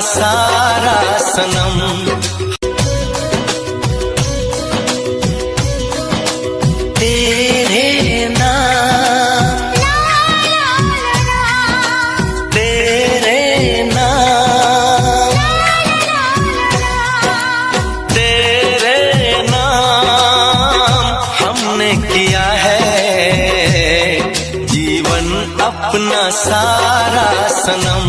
सारा सनम। तेरे नाम, तेरे नाम, तेरे नाम हमने किया है जीवन अपना सारा सनम।